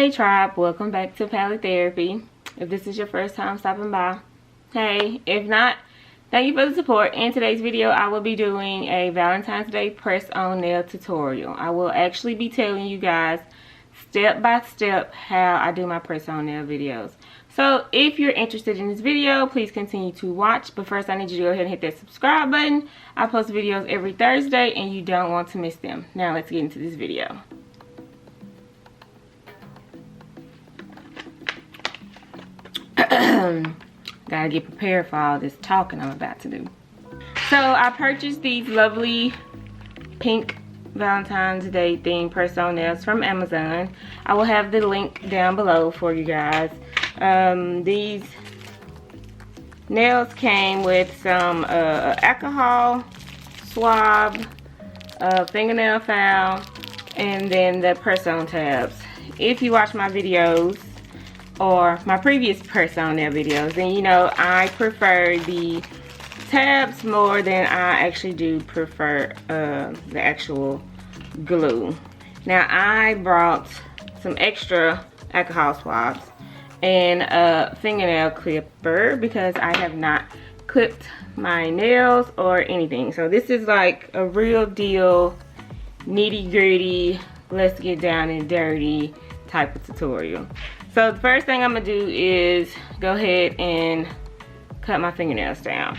Hey tribe, welcome back to Palette Therapy. If this is your first time stopping by, hey. If not, thank you for the support. In today's video, I will be doing a Valentine's Day press on nail tutorial. I will actually be telling you guys step by step how I do my press on nail videos. So if you're interested in this video, please continue to watch. But first, I need you to go ahead and hit that subscribe button. I post videos every Thursday and you don't want to miss them. Now let's get into this video. Gotta get prepared for all this talking I'm about to do. So I purchased these lovely pink Valentine's Day themed press on nails from Amazon. I will have the link down below for you guys. These nails came with some alcohol swab, fingernail file, and then the press on tabs. If you watch my videos or my previous press on nail videos, then you know I prefer the tabs more than I actually do prefer the actual glue. Now I brought some extra alcohol swabs and a fingernail clipper because I have not clipped my nails or anything. So this is like a real deal nitty gritty, let's get down and dirty type of tutorial. So the first thing I'm gonna do is go ahead and cut my fingernails down.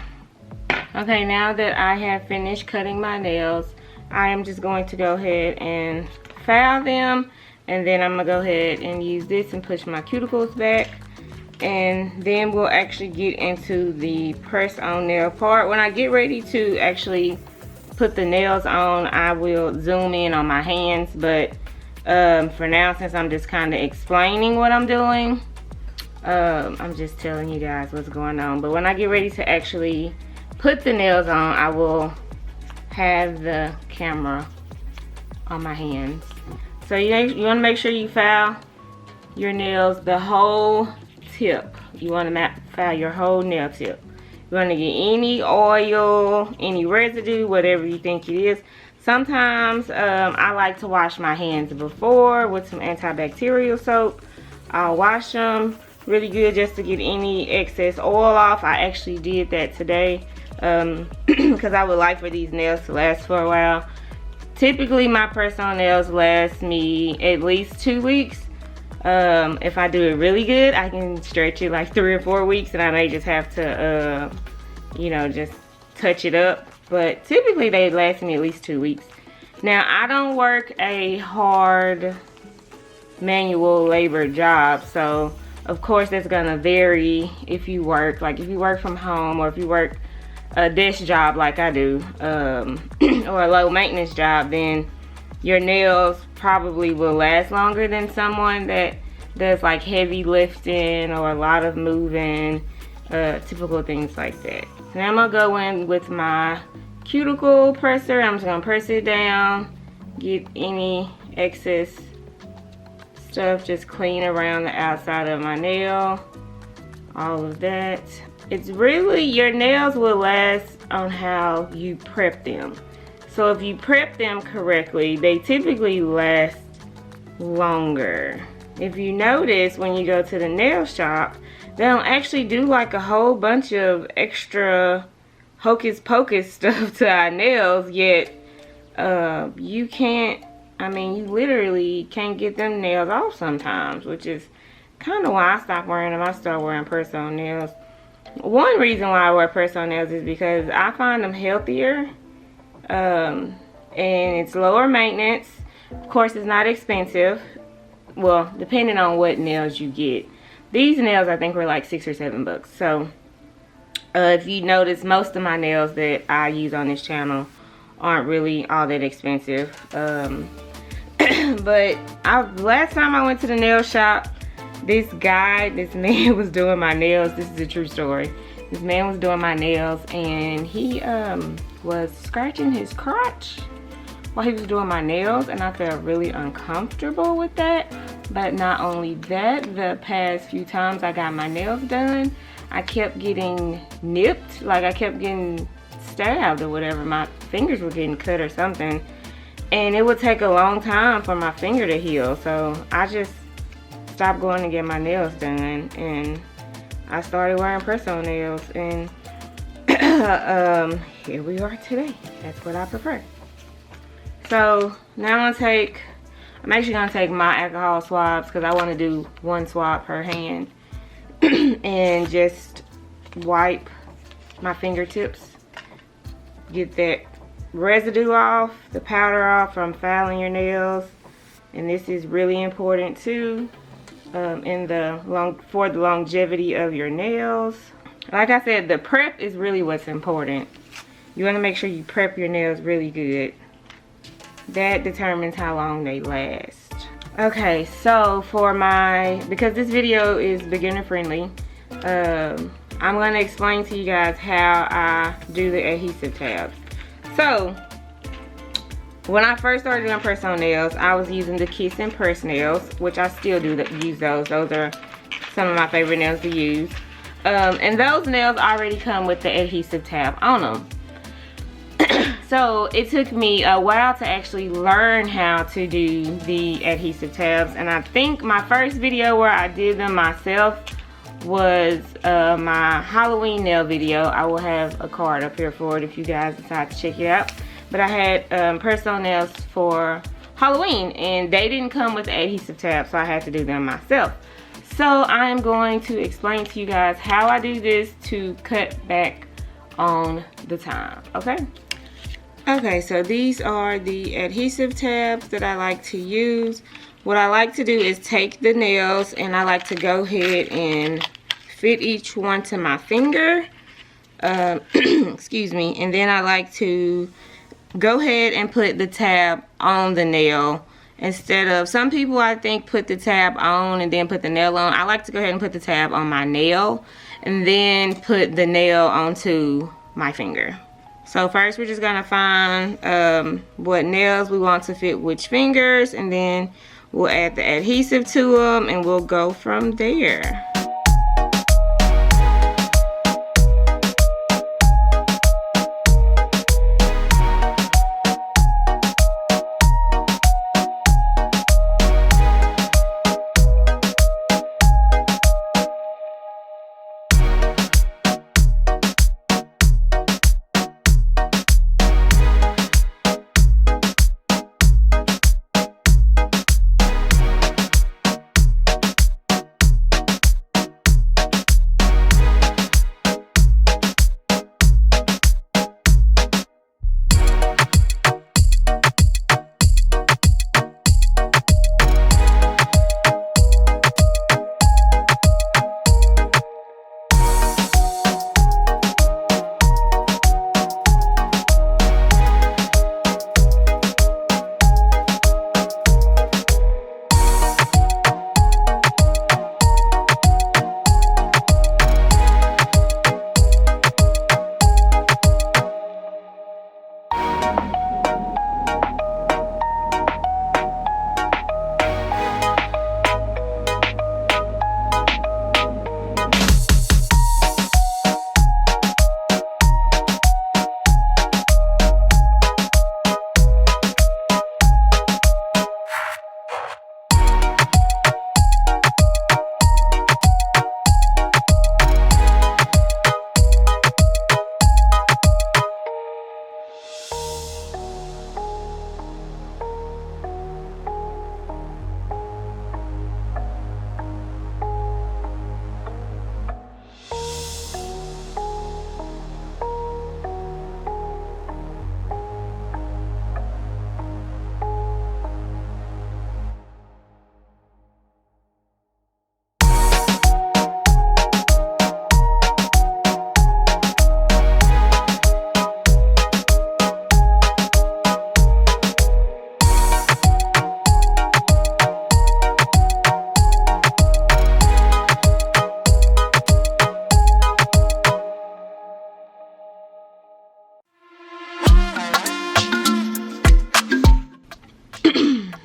Okay, now that I have finished cutting my nails, I am just going to go ahead and file them, and then I'm gonna go ahead and use this and push my cuticles back, and then we'll actually get into the press on nail part. When I get ready to actually put the nails on, I will zoom in on my hands, but for now, since I'm just kind of explaining what I'm doing, I'm just telling you guys what's going on. But when I get ready to actually put the nails on, I will have the camera on my hands. So you want to make sure you file your nails, the whole tip. You want to file your whole nail tip. You want to get any oil, any residue, whatever you think it is. Sometimes I like to wash my hands before with some antibacterial soap. I'll wash them really good just to get any excess oil off. I actually did that today because I would like for these nails to last for a while. Typically my press on nails last me at least 2 weeks. If I do it really good, I can stretch it like 3 or 4 weeks, and I may just have to you know, just touch it up. But typically they last me at least 2 weeks. Now I don't work a hard manual labor job, so of course that's gonna vary if you work from home, or if you work a desk job like I do, or a low maintenance job, then your nails probably will last longer than someone that does like heavy lifting or a lot of moving, typical things like that. Now I'm gonna go in with my cuticle presser. I'm just gonna press it down, get any excess stuff, just clean around the outside of my nail, all of that. It's really, your nails will last on how you prep them. So if you prep them correctly, they typically last longer. If you notice, when you go to the nail shop, they don't actually do like a whole bunch of extra hocus pocus stuff to our nails, yet you can't, I mean, you literally can't get them nails off sometimes, which is kind of why I stopped wearing them. I started wearing press on nails. One reason why I wear press on nails is because I find them healthier, and it's lower maintenance. Of course, it's not expensive. Well, depending on what nails you get. These nails I think were like $6 or $7. So if you notice, most of my nails that I use on this channel aren't really all that expensive. But last time I went to the nail shop, this man was doing my nails. This is a true story. This man was doing my nails, and he was scratching his crotch while he was doing my nails, and I felt really uncomfortable with that. But not only that, the past few times I got my nails done, I kept getting nipped, like I kept getting stabbed or whatever. My fingers were getting cut or something, and it would take a long time for my finger to heal. So I just stopped going to get my nails done, and I started wearing press-on nails, and here we are today. That's what I prefer. So now I'm actually gonna take my alcohol swabs, because I want to do one swab per hand and just wipe my fingertips, get that residue off, the powder off from filing your nails. And this is really important too, for the longevity of your nails. Like I said, the prep is really what's important. You want to make sure you prep your nails really good. That determines how long they last. Okay, so because this video is beginner friendly, I'm going to explain to you guys how I do the adhesive tabs. So when I first started doing press-on nails, I was using the Kiss and Press nails, which I still use those. Those are some of my favorite nails to use. And those nails already come with the adhesive tab on them. So it took me a while to actually learn how to do the adhesive tabs. And I think my first video where I did them myself was my Halloween nail video. I will have a card up here for it if you guys decide to check it out. But I had press-on nails for Halloween, and they didn't come with the adhesive tab, so I had to do them myself. So I'm going to explain to you guys how I do this to cut back on the time, okay? Okay, so these are the adhesive tabs that I like to use. What I like to do is take the nails, and I like to go ahead and fit each one to my finger. Excuse me. And then I like to go ahead and put the tab on the nail. Instead of, some people I think put the tab on and then put the nail on. I like to go ahead and put the tab on my nail and then put the nail onto my finger. So first we're just gonna find what nails we want to fit which fingers, and then we'll add the adhesive to them, and we'll go from there.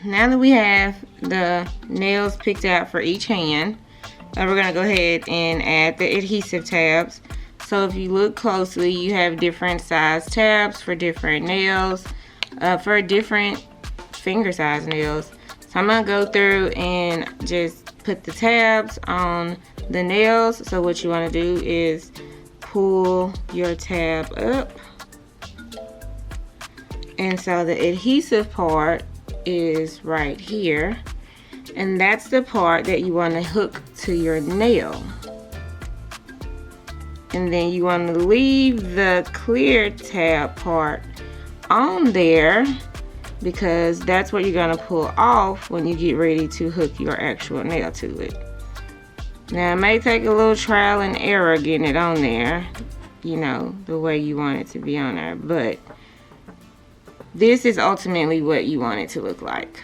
Now that we have the nails picked out for each hand, we're going to go ahead and add the adhesive tabs. So if you look closely, you have different size tabs for different nails, for different finger size nails. So I'm going to go through and just put the tabs on the nails. So what you want to do is pull your tab up, and so the adhesive part is right here, and that's the part that you want to hook to your nail. And then you want to leave the clear tab part on there, because that's what you're going to pull off when you get ready to hook your actual nail to it. Now it may take a little trial and error getting it on there, you know, the way you want it to be on there, but this is ultimately what you want it to look like.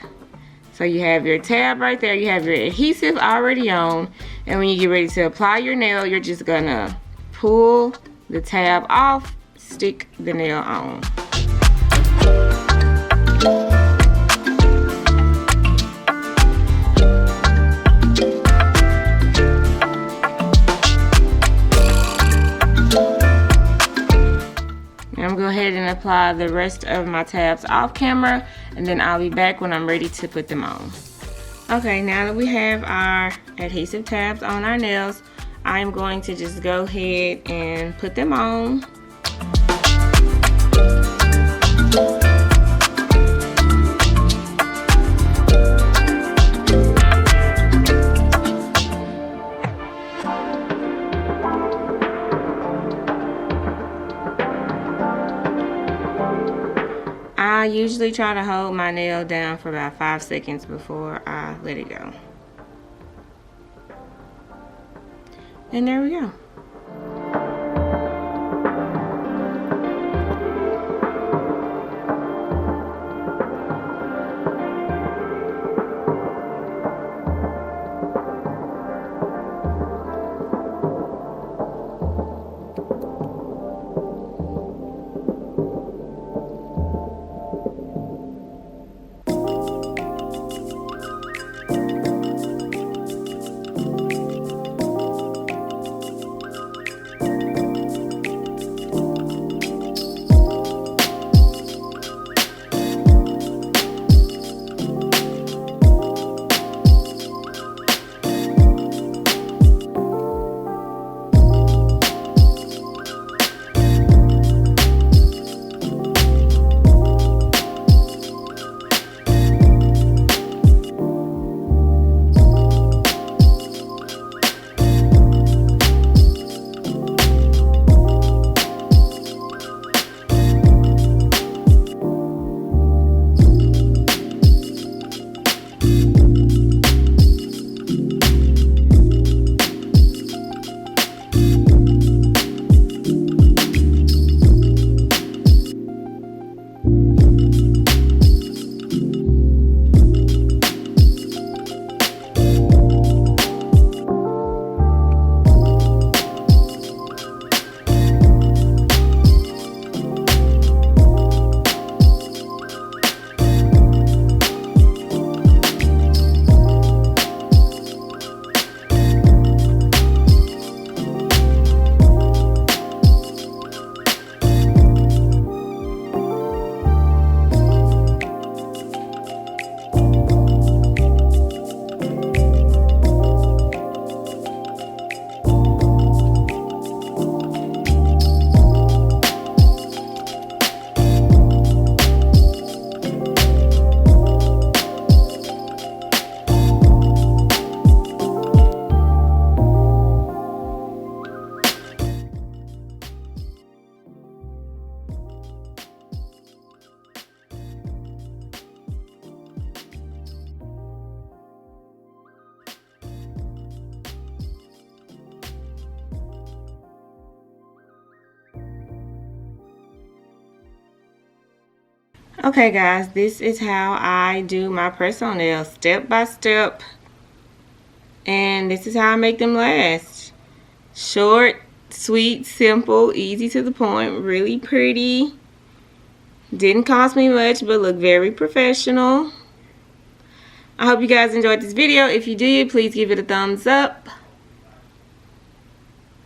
So you have your tab right there, you have your adhesive already on, and when you get ready to apply your nail, you're just gonna pull the tab off, stick the nail on. I'm gonna go ahead and apply the rest of my tabs off camera, and then I'll be back when I'm ready to put them on. Okay, now that we have our adhesive tabs on our nails, I'm going to just go ahead and put them on. I usually try to hold my nail down for about 5 seconds before I let it go. And there we go. Okay guys, this is how I do my press-on nails, step by step, and this is how I make them last. Short, sweet, simple, easy to the point, really pretty. Didn't cost me much, but look very professional. I hope you guys enjoyed this video. If you did, please give it a thumbs up.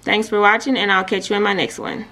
Thanks for watching, and I'll catch you in my next one.